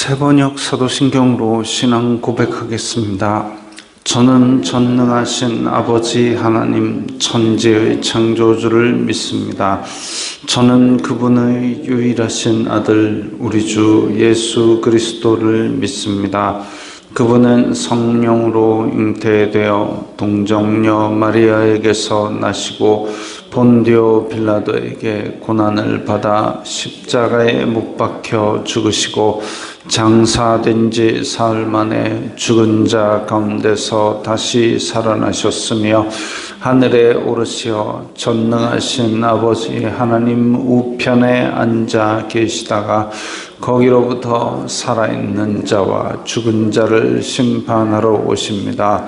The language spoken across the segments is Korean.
세번역 사도신경으로 신앙 고백하겠습니다. 저는 전능하신 아버지 하나님 천지의 창조주를 믿습니다. 저는 그분의 유일하신 아들 우리 주 예수 그리스도를 믿습니다. 그분은 성령으로 잉태되어 동정녀 마리아에게서 나시고 본디오 빌라도에게 고난을 받아 십자가에 못 박혀 죽으시고 장사된 지 사흘 만에 죽은 자 가운데서 다시 살아나셨으며 하늘에 오르시어 전능하신 아버지 하나님 우편에 앉아 계시다가 거기로부터 살아있는 자와 죽은 자를 심판하러 오십니다.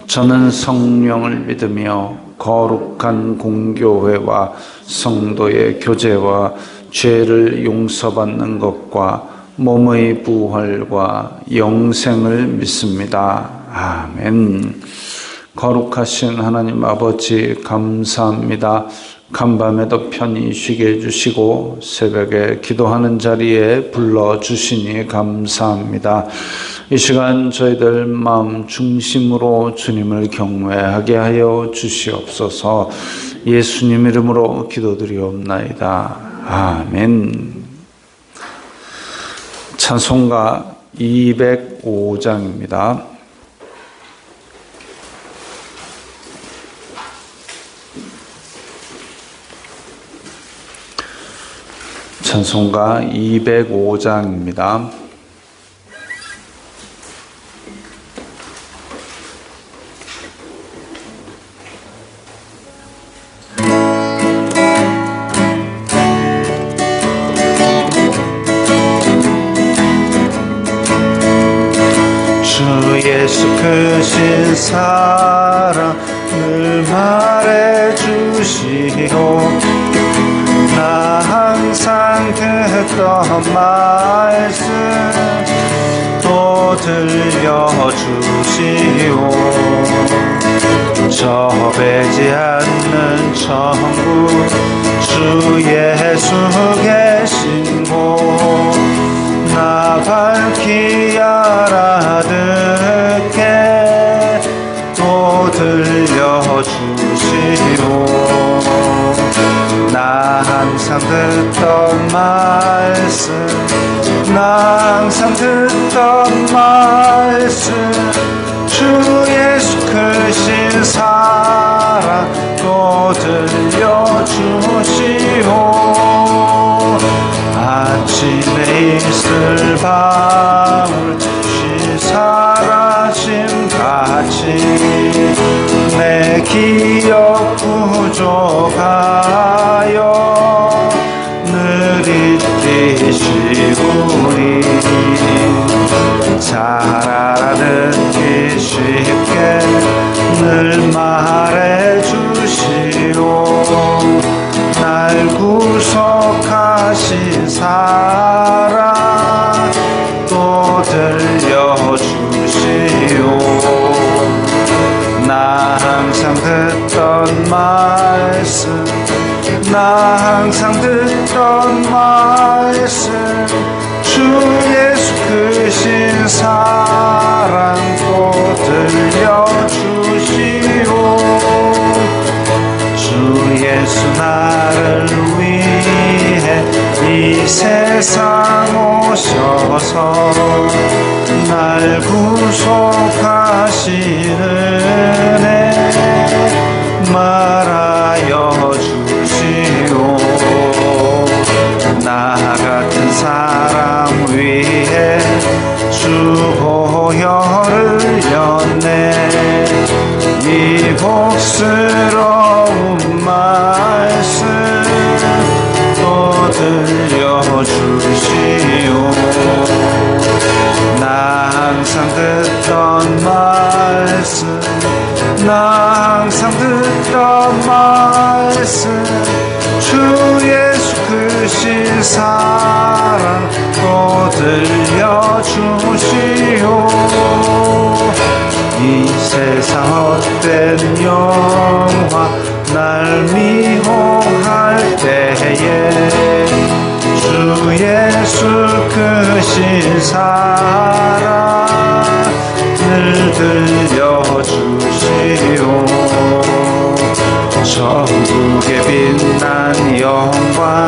저는 성령을 믿으며 거룩한 공교회와 성도의 교제와 죄를 용서받는 것과 몸의 부활과 영생을 믿습니다. 아멘. 거룩하신 하나님 아버지 감사합니다. 간밤에도 편히 쉬게 해주시고 새벽에 기도하는 자리에 불러주시니 감사합니다. 이 시간 저희들 마음 중심으로 주님을 경외하게 하여 주시옵소서. 예수님 이름으로 기도드리옵나이다. 아멘. 찬송가 205장입니다. 찬송가 205장입니다. 주 예수 크신 사랑을 말해주시고 나 항상 듣던 말씀 또 들려주시오. 저 배지 않는 천국 주 예수 계신 곳 나 밝히 알아듣게 또 들려주시오. 나 항상 듣던 말씀 나 항상 듣던 말씀 주 예수 크신 사랑 또 들려주시오. 아침에 이슬 방울 쉬 사라짐같이 내 기억 부족하여 늘 잊으시오니 잘 알아듣기 쉽게 늘 말해주시오. 날 구속하신 사랑 또 들려주시오. 나 항상 듣던 말씀 나 항상 듣던 말씀 주 예수 크신 사랑 또 들려주시오. 주 예수 나를 위해 이 세상 오셔서 날 구속하시는 은혜 말하여 주시오. 나 같은 사람 위해 주 보혈을 흘렸네. 이 복스러운 말씀 또 들려주시오. 나 항상 듣던 말씀 나 항상 듣던 말씀 주 예수 크신 사랑 또 들려주시오. 이 세상 헛된 영화 날 미혹할 때에 주 예수 크신 크신 사랑을 들려주시오. 천국의 빛난 영광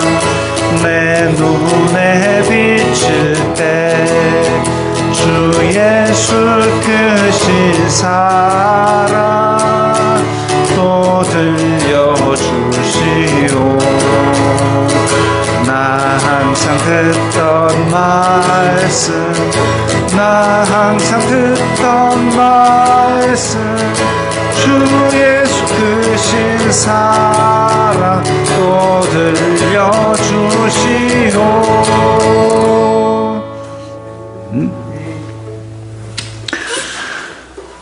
내 눈에 비칠 때 주 예수 크신 사랑 또 들려주시오. 나 항상 듣던 말씀, 나 항상 듣던 말씀, 주 예수 크신 사랑 또 들려주시오.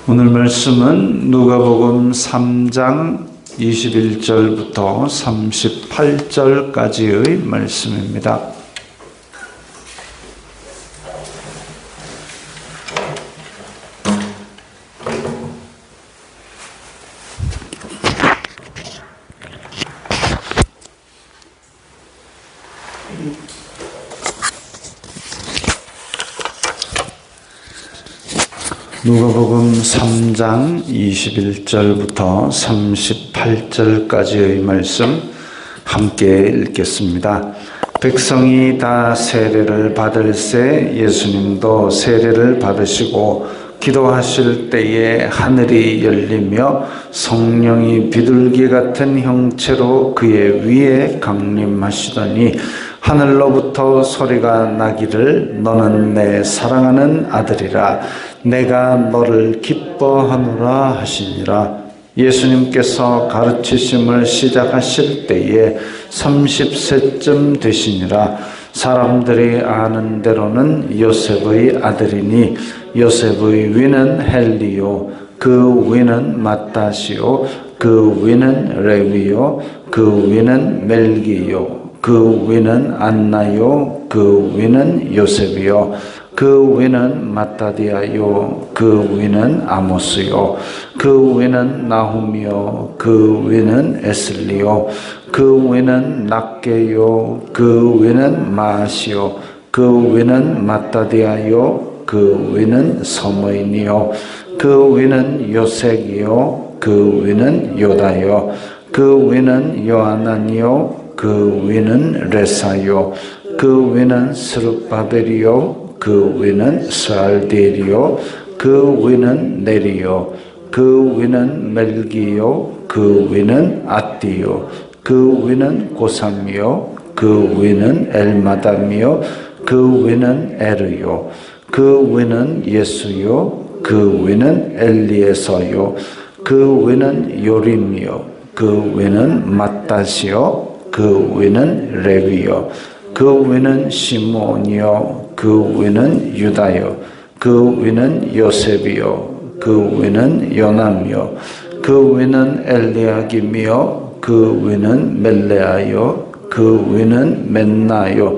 오늘 말씀은 누가복음 3장 21절부터 38절까지의 말씀입니다. 누가복음 3장 21절부터 38절까지의 말씀 함께 읽겠습니다. 백성이 다 세례를 받을새 예수님도 세례를 받으시고 기도하실 때에 하늘이 열리며 성령이 비둘기 같은 형체로 그의 위에 강림하시더니 하늘로부터 소리가 나기를 너는 내 사랑하는 아들이라 내가 너를 기뻐하노라 하시니라. 예수님께서 가르치심을 시작하실 때에 30세쯤 되시니라. 사람들이 아는 대로는 요셉의 아들이니 요셉의 위는 헬리요 그 위는 마따시요 그 위는 레위요 그 위는 멜기요 그 위는 안나요 그 위는 요셉이요 그 위는 마따디아요 그 위는 아모스요 그 위는 나훔이요 그 위는 에슬리요 그 위는 낫게요 그 위는 마아시요 그 위는 마따디아요 그 위는 서머인이요 그 위는 요색이요 그 위는 요다요 그 위는 요하나니요 그 위는 레사요 그 위는 스룹바벨이요 그 위는 스알디엘이요 그 위는 네리요 그 위는 멜기요 그 위는 아띠요 그 위는 고삼이요 그 위는 엘마담이요 그 위는 에르요 그 위는 예수요 그 위는 엘리에서요 그 위는 요림이요 그 위는 마따시요 그 위는 레위요 그 위는 시몬이요 그 위는 유다요 그 위는 요셉이요 그 위는 요남이요 그 위는 엘리야김이요 그 위는 멜레아요 그 위는 멘나요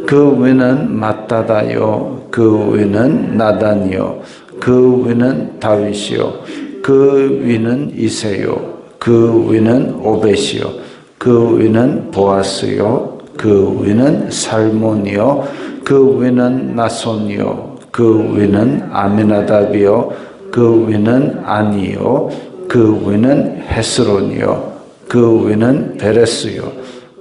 그 위는 마따다요 그 위는 나단이요 그 위는 다윗이요 그 위는 이세요 그 위는 오벳이요 그 위는 보아스요 그 위는 살몬이요 그 위는 나손이요 그 위는 아미나답이요 그 위는 아니요 그 위는 헤스론이요 그 위는 베레스요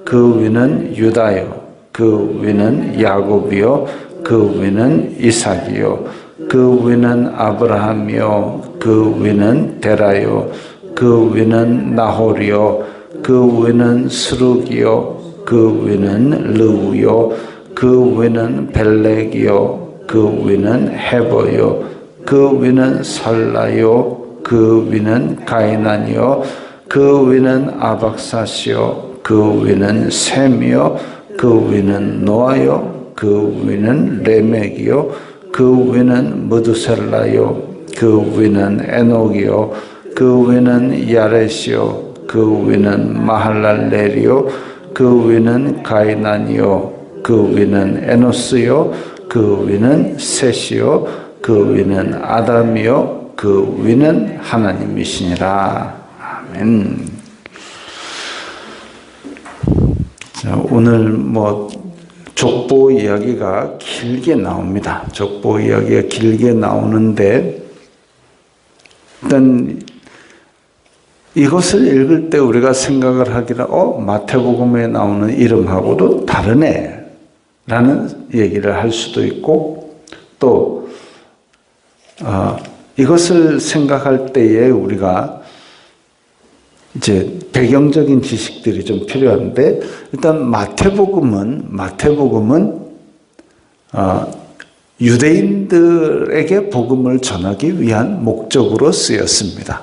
그 위는 유다요 그 위는 야곱이요 그 위는 이삭이요 그 위는 아브라함이요 그 위는 데라요 그 위는 나홀이요 그 위는 스룩이요 그 위는 르우요 그 위는 벨렉이요 그 위는 헤버요 그 위는 살라요 그 위는 가이난이요 그 위는 아박사시요 그 위는 셈이요 그 위는 노아요 그 위는 레멕이요 그 위는 무드셀라요 그 위는 에녹이요 그 위는 야렛이요 그 위는 마할랄렐이요 그 위는 가이난이요 그 위는 에노스요 그 위는 셋이요 그 위는 아담이요 그 위는 하나님이시니라. 아멘. 자, 오늘 족보 이야기가 길게 나옵니다. 족보 이야기가 길게 나오는데 일단 이것을 읽을 때 우리가 생각을 하기를 마태복음에 나오는 이름하고도 다르네 라는 얘기를 할 수도 있고 또 이것을 생각할 때에 우리가 이제 배경적인 지식들이 좀 필요한데 일단 마태복음은 유대인들에게 복음을 전하기 위한 목적으로 쓰였습니다.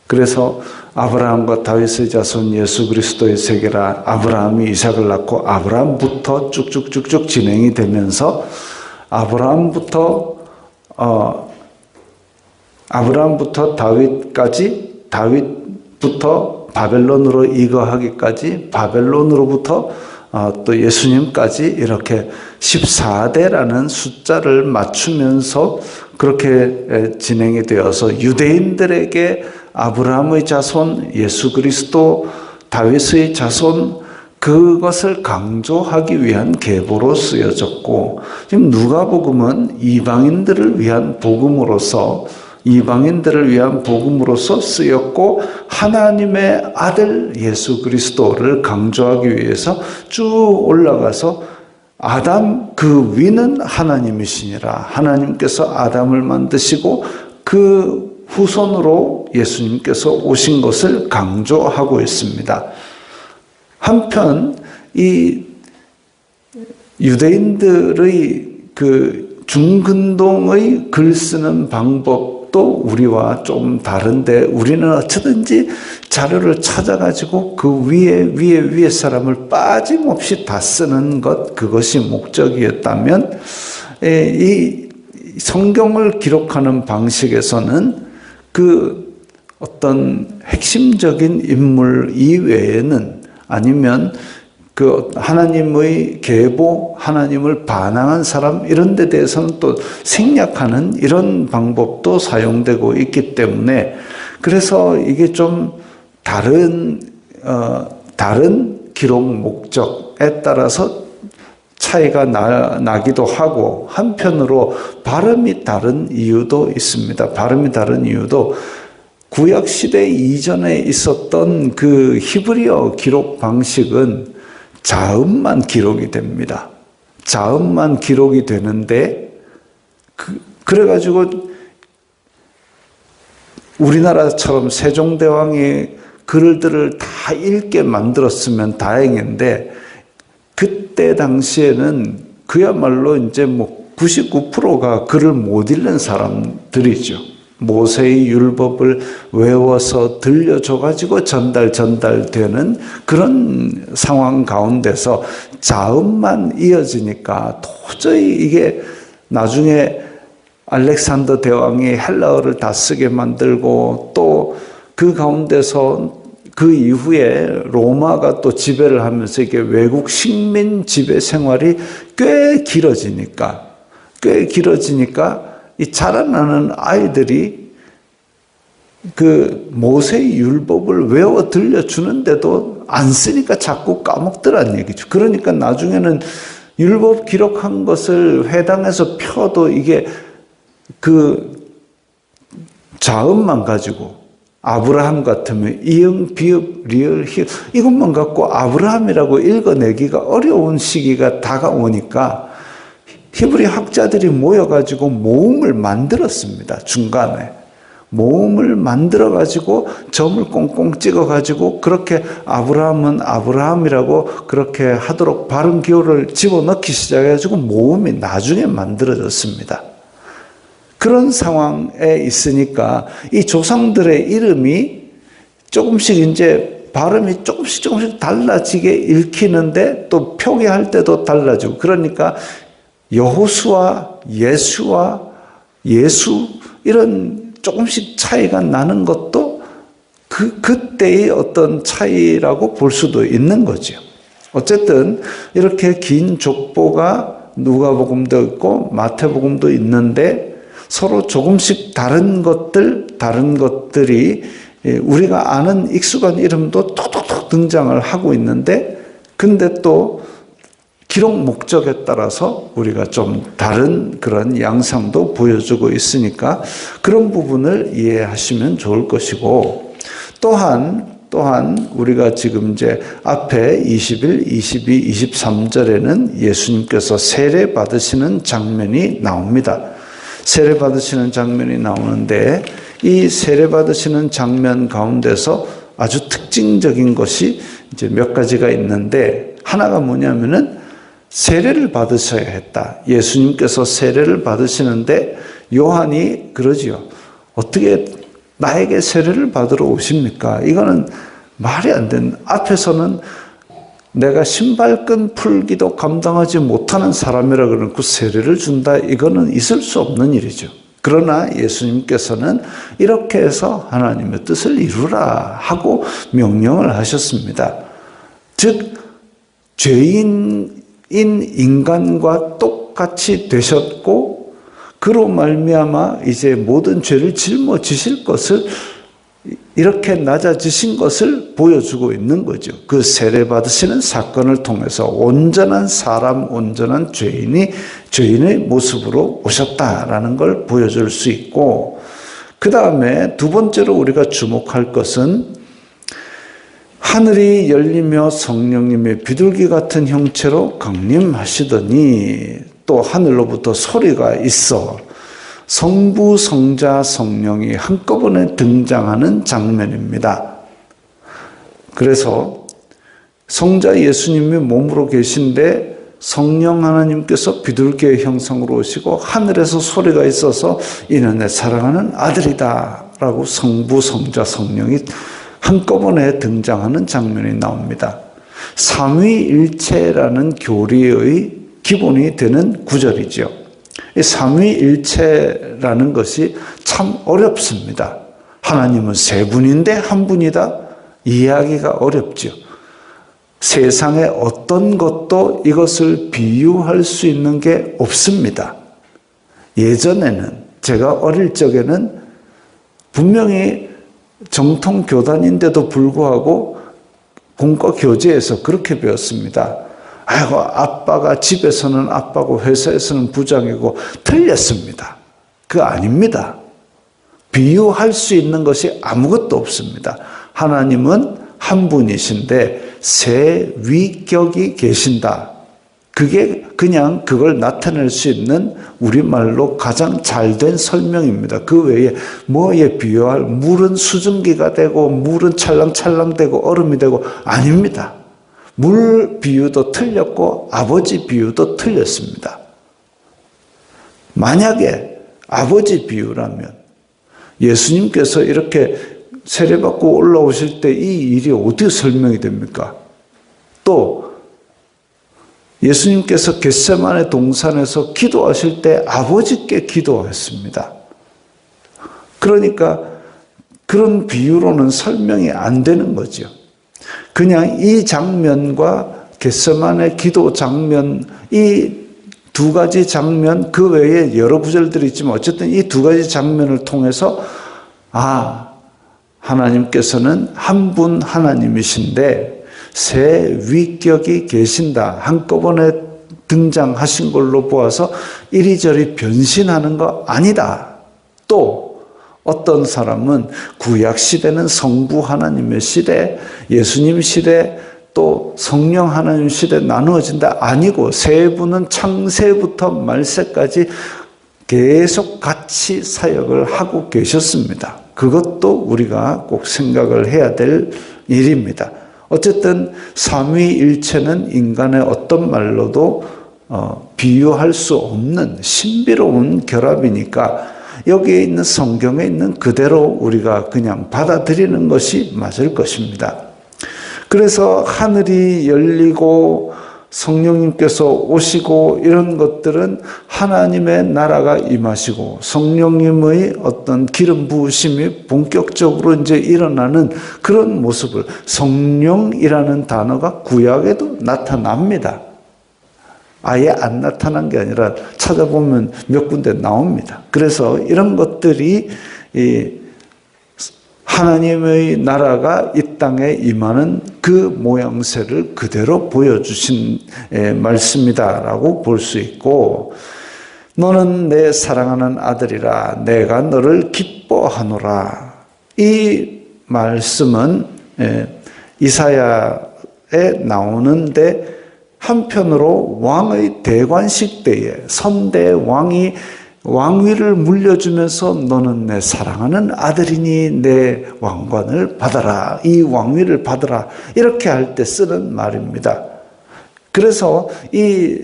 그래서 아브라함과 다윗의 자손 예수 그리스도의 세계라 아브라함이 이삭을 낳고 아브라함부터 쭉쭉쭉쭉 진행이 되면서 아브라함부터 다윗까지 다윗부터 바벨론으로 이거하기까지 바벨론으로부터 또 예수님까지 이렇게 14대라는 숫자를 맞추면서 그렇게 진행이 되어서 유대인들에게 아브라함의 자손, 예수 그리스도, 다윗의 자손 그것을 강조하기 위한 계보로 쓰여졌고 지금 누가복음은 이방인들을 위한 복음으로서 쓰였고 하나님의 아들 예수 그리스도를 강조하기 위해서 쭉 올라가서 아담 그 위는 하나님이시니라 하나님께서 아담을 만드시고 그 후손으로 예수님께서 오신 것을 강조하고 있습니다. 한편 이 유대인들의 그 중근동의 글 쓰는 방법도 우리와 좀 다른데 우리는 어쩌든지 자료를 찾아가지고 그 위에 사람을 빠짐없이 다 쓰는 것 그것이 목적이었다면 이 성경을 기록하는 방식에서는 그 어떤 핵심적인 인물 이외에는 아니면 그 하나님의 계보, 하나님을 반항한 사람 이런 데 대해서는 또 생략하는 이런 방법도 사용되고 있기 때문에 그래서 이게 좀 다른 기록 목적에 따라서 차이가 나기도 하고 한편으로 발음이 다른 이유도 있습니다. 발음이 다른 이유도 구약시대 이전에 있었던 그 히브리어 기록 방식은 자음만 기록이 됩니다. 자음만 기록이 되는데 그래가지고 우리나라처럼 세종대왕이 글들을 다 읽게 만들었으면 다행인데 그때 당시에는 그야말로 이제 99%가 글을 못 읽는 사람들이죠. 모세의 율법을 외워서 들려줘가지고 전달되는 그런 상황 가운데서 자음만 이어지니까 도저히 이게 나중에 알렉산더 대왕이 헬라어를 다 쓰게 만들고 또 그 가운데서 그 이후에 로마가 또 지배를 하면서 이게 외국 식민 지배 생활이 꽤 길어지니까 이 자라나는 아이들이 그 모세의 율법을 외워 들려주는데도 안 쓰니까 자꾸 까먹더란 얘기죠. 그러니까 나중에는 율법 기록한 것을 회당에서 펴도 이게 그 자음만 가지고 아브라함 같으면 이응, 비읍, 리을, 히읗 이것만 갖고 아브라함이라고 읽어내기가 어려운 시기가 다가오니까 히브리 학자들이 모여가지고 모음을 만들었습니다. 중간에 모음을 만들어가지고 점을 꽁꽁 찍어가지고 그렇게 아브라함은 아브라함이라고 그렇게 하도록 발음 기호를 집어넣기 시작해가지고 모음이 나중에 만들어졌습니다. 그런 상황에 있으니까 이 조상들의 이름이 조금씩 이제 발음이 조금씩 달라지게 읽히는데 또 표기할 때도 달라지고 그러니까 여호수아, 예수와 예수 이런 조금씩 차이가 나는 것도 그때의 어떤 차이라고 볼 수도 있는 거죠. 어쨌든 이렇게 긴 족보가 누가복음도 있고 마태복음도 있는데 서로 조금씩 다른 것들이 우리가 아는 익숙한 이름도 톡톡톡 등장을 하고 있는데 근데 또 기록 목적에 따라서 우리가 좀 다른 그런 양상도 보여주고 있으니까 그런 부분을 이해하시면 좋을 것이고, 또한 우리가 지금 이제 앞에 21, 22, 23절에는 예수님께서 세례 받으시는 장면이 나옵니다. 세례 받으시는 장면이 나오는데, 이 세례 받으시는 장면 가운데서 아주 특징적인 것이 이제 몇 가지가 있는데, 하나가 뭐냐면은 세례를 받으셔야 했다. 예수님께서 세례를 받으시는데 요한이 그러지요. 어떻게 나에게 세례를 받으러 오십니까? 이거는 말이 안 되는, 앞에서는 내가 신발끈 풀기도 감당하지 못하는 사람이라 그러고 세례를 준다. 이거는 있을 수 없는 일이죠. 그러나 예수님께서는 이렇게 해서 하나님의 뜻을 이루라 하고 명령을 하셨습니다. 즉 죄인인 인간과 똑같이 되셨고, 그로 말미암아 이제 모든 죄를 짊어지실 것을, 이렇게 낮아지신 것을 보여주고 있는 거죠. 그 세례 받으시는 사건을 통해서 온전한 사람, 온전한 죄인의 모습으로 오셨다라는 걸 보여줄 수 있고, 그 다음에 두 번째로 우리가 주목할 것은 하늘이 열리며 성령님의 비둘기 같은 형체로 강림하시더니 또 하늘로부터 소리가 있어 성부, 성자, 성령이 한꺼번에 등장하는 장면입니다. 그래서 성자 예수님이 몸으로 계신데 성령 하나님께서 비둘기의 형상으로 오시고 하늘에서 소리가 있어서 이는 내 사랑하는 아들이다 라고 성부, 성자, 성령이 한꺼번에 등장하는 장면이 나옵니다. 삼위일체라는 교리의 기본이 되는 구절이죠. 이 삼위일체라는 것이 참 어렵습니다. 하나님은 세 분인데 한 분이다? 이해하기가 어렵죠. 세상에 어떤 것도 이것을 비유할 수 있는 게 없습니다. 예전에는, 제가 어릴 적에는 분명히 정통 교단인데도 불구하고 공과 교재에서 그렇게 배웠습니다. 아이고, 아빠가 집에서는 아빠고 회사에서는 부장이고 틀렸습니다. 그거 아닙니다. 비유할 수 있는 것이 아무것도 없습니다. 하나님은 한 분이신데 세 위격이 계신다. 그게 그냥 그걸 나타낼 수 있는 우리말로 가장 잘된 설명입니다. 그 외에 뭐에 비유할, 물은 수증기가 되고 물은 찰랑찰랑 되고 얼음이 되고 아닙니다. 물 비유도 틀렸고 아버지 비유도 틀렸습니다. 만약에 아버지 비유라면 예수님께서 이렇게 세례받고 올라오실 때 이 일이 어떻게 설명이 됩니까? 또 예수님께서 겟세마네 동산에서 기도하실 때 아버지께 기도했습니다. 그러니까 그런 비유로는 설명이 안 되는 거죠. 그냥 이 장면과 겟세마네 기도 장면, 이 두 가지 장면, 그 외에 여러 구절들이 있지만 어쨌든 이 두 가지 장면을 통해서 하나님께서는 한 분 하나님이신데 세 위격이 계신다. 한꺼번에 등장하신 걸로 보아서 이리저리 변신하는 거 아니다. 또 어떤 사람은 구약 시대는 성부 하나님의 시대, 예수님 시대, 또 성령 하나님 시대 나누어진다. 아니고 세 분은 창세부터 말세까지 계속 같이 사역을 하고 계셨습니다. 그것도 우리가 꼭 생각을 해야 될 일입니다. 어쨌든 삼위일체는 인간의 어떤 말로도 비유할 수 없는 신비로운 결합이니까 여기에 있는 성경에 있는 그대로 우리가 그냥 받아들이는 것이 맞을 것입니다. 그래서 하늘이 열리고 성령님께서 오시고 이런 것들은 하나님의 나라가 임하시고 성령님의 어떤 기름 부으심이 본격적으로 이제 일어나는 그런 모습을, 성령이라는 단어가 구약에도 나타납니다. 아예 안 나타난 게 아니라 찾아보면 몇 군데 나옵니다. 그래서 이런 것들이 하나님의 나라가 이 땅에 임하는 그 모양새를 그대로 보여주신 말씀이다라고 볼 수 있고, 너는 내 사랑하는 아들이라 내가 너를 기뻐하노라. 이 말씀은 이사야에 나오는데, 한편으로 왕의 대관식 때에 선대 왕이 왕위를 물려주면서 너는 내 사랑하는 아들이니 내 왕관을 받아라, 이 왕위를 받아라, 이렇게 할 때 쓰는 말입니다. 그래서 이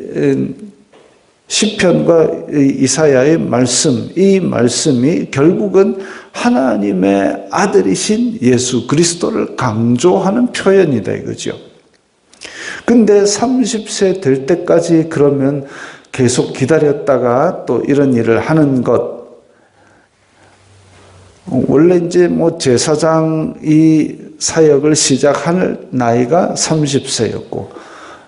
시편과 이사야의 말씀, 이 말씀이 결국은 하나님의 아들이신 예수 그리스도를 강조하는 표현이다 이거죠. 근데 30세 될 때까지 그러면 계속 기다렸다가 또 이런 일을 하는 것, 원래 이제 뭐 제사장 이 사역을 시작할 나이가 30세였고,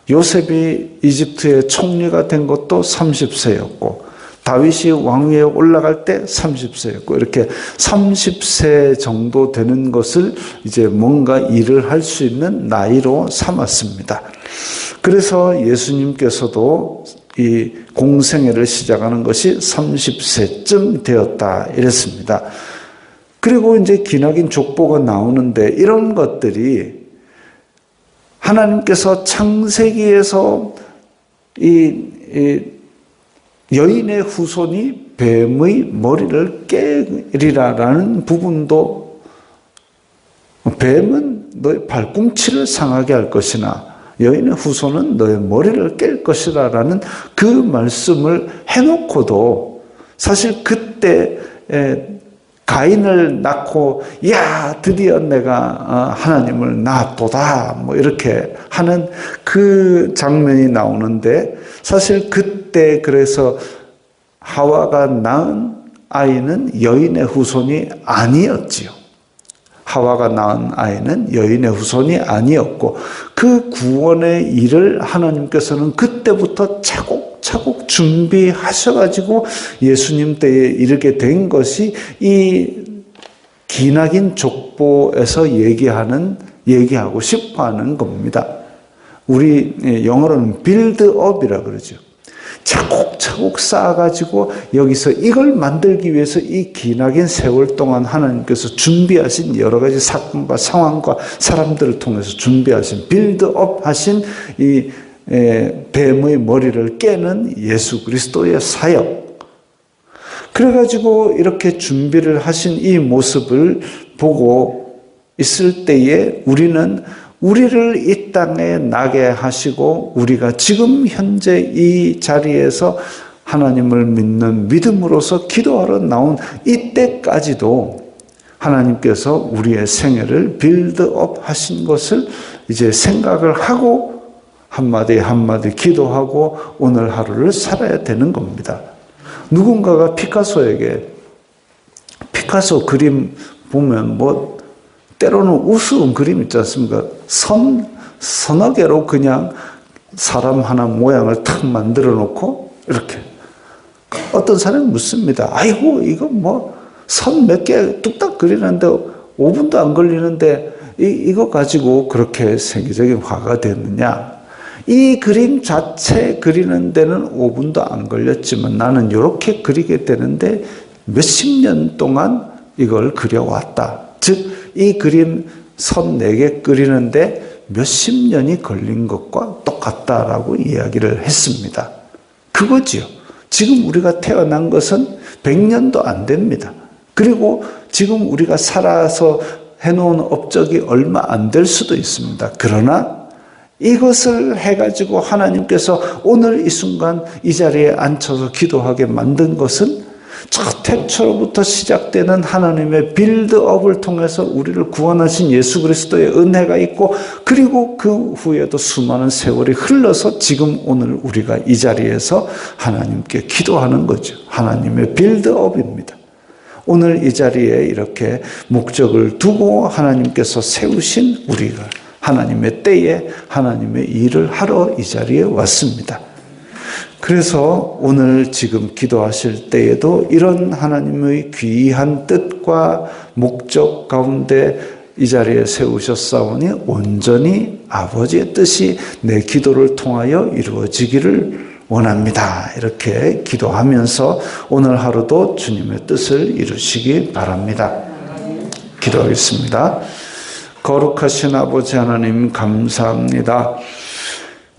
요셉이 이집트의 총리가 된 것도 30세였고, 다윗이 왕위에 올라갈 때 30세였고, 이렇게 30세 정도 되는 것을 이제 뭔가 일을 할 수 있는 나이로 삼았습니다. 그래서 예수님께서도 이 공생애를 시작하는 것이 30세쯤 되었다 이랬습니다. 그리고 이제 기나긴 족보가 나오는데, 이런 것들이 하나님께서 창세기에서 이 여인의 후손이 뱀의 머리를 깨리라라는 부분도, 뱀은 너의 발꿈치를 상하게 할 것이나 여인의 후손은 너의 머리를 깰 것이라라는 그 말씀을 해놓고도, 사실 그때 가인을 낳고 야 드디어 내가 하나님을 낳았도다 뭐 이렇게 하는 그 장면이 나오는데, 사실 그때 그래서 하와가 낳은 아이는 여인의 후손이 아니었지요. 하와가 낳은 아이는 여인의 후손이 아니었고, 그 구원의 일을 하나님께서는 그때부터 차곡차곡 준비하셔가지고 예수님 때에 이르게 된 것이 이 기나긴 족보에서 얘기하고 싶어 하는 겁니다. 우리 영어로는 빌드업이라 그러죠. 차곡차곡 쌓아가지고 여기서 이걸 만들기 위해서 이 기나긴 세월 동안 하나님께서 준비하신 여러 가지 사건과 상황과 사람들을 통해서 준비하신, 빌드업 하신 이 뱀의 머리를 깨는 예수 그리스도의 사역. 그래가지고 이렇게 준비를 하신 이 모습을 보고 있을 때에 우리를 이 땅에 나게 하시고, 우리가 지금 현재 이 자리에서 하나님을 믿는 믿음으로서 기도하러 나온 이때까지도 하나님께서 우리의 생애를 빌드업 하신 것을 이제 생각을 하고 한마디 한마디 기도하고 오늘 하루를 살아야 되는 겁니다. 누군가가 피카소 그림 보면 뭐 때로는 우스운 그림 있지 않습니까? 서너 개로 그냥 사람 하나 모양을 탁 만들어 놓고 이렇게. 어떤 사람이 묻습니다. 아이고 이거 뭐 선 몇 개 뚝딱 그리는데 5분도 안 걸리는데 이거 가지고 그렇게 세계적인 화가 됐느냐? 이 그림 자체 그리는 데는 5분도 안 걸렸지만 나는 이렇게 그리게 되는데 몇십 년 동안 이걸 그려왔다. 즉 이 그림 선 4개 그리는데 몇십 년이 걸린 것과 똑같다라고 이야기를 했습니다. 그거지요. 지금 우리가 태어난 것은 100년도 안 됩니다. 그리고 지금 우리가 살아서 해놓은 업적이 얼마 안 될 수도 있습니다. 그러나 이것을 해가지고 하나님께서 오늘 이 순간 이 자리에 앉혀서 기도하게 만든 것은 첫 태초로부터 시작되는 하나님의 빌드업을 통해서 우리를 구원하신 예수 그리스도의 은혜가 있고, 그리고 그 후에도 수많은 세월이 흘러서 지금 오늘 우리가 이 자리에서 하나님께 기도하는 거죠. 하나님의 빌드업입니다. 오늘 이 자리에 이렇게 목적을 두고 하나님께서 세우신 우리가 하나님의 때에 하나님의 일을 하러 이 자리에 왔습니다. 그래서 오늘 지금 기도하실 때에도 이런 하나님의 귀한 뜻과 목적 가운데 이 자리에 세우셨사오니 온전히 아버지의 뜻이 내 기도를 통하여 이루어지기를 원합니다. 이렇게 기도하면서 오늘 하루도 주님의 뜻을 이루시기 바랍니다. 기도하겠습니다. 거룩하신 아버지 하나님 감사합니다.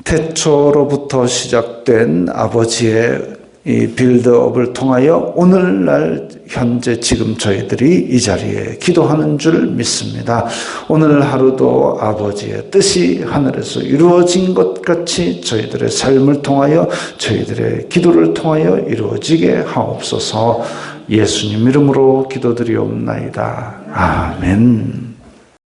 태초로부터 시작된 아버지의 이 빌드업을 통하여 오늘날 현재 지금 저희들이 이 자리에 기도하는 줄 믿습니다. 오늘 하루도 아버지의 뜻이 하늘에서 이루어진 것 같이 저희들의 삶을 통하여 저희들의 기도를 통하여 이루어지게 하옵소서. 예수님 이름으로 기도드리옵나이다. 아멘.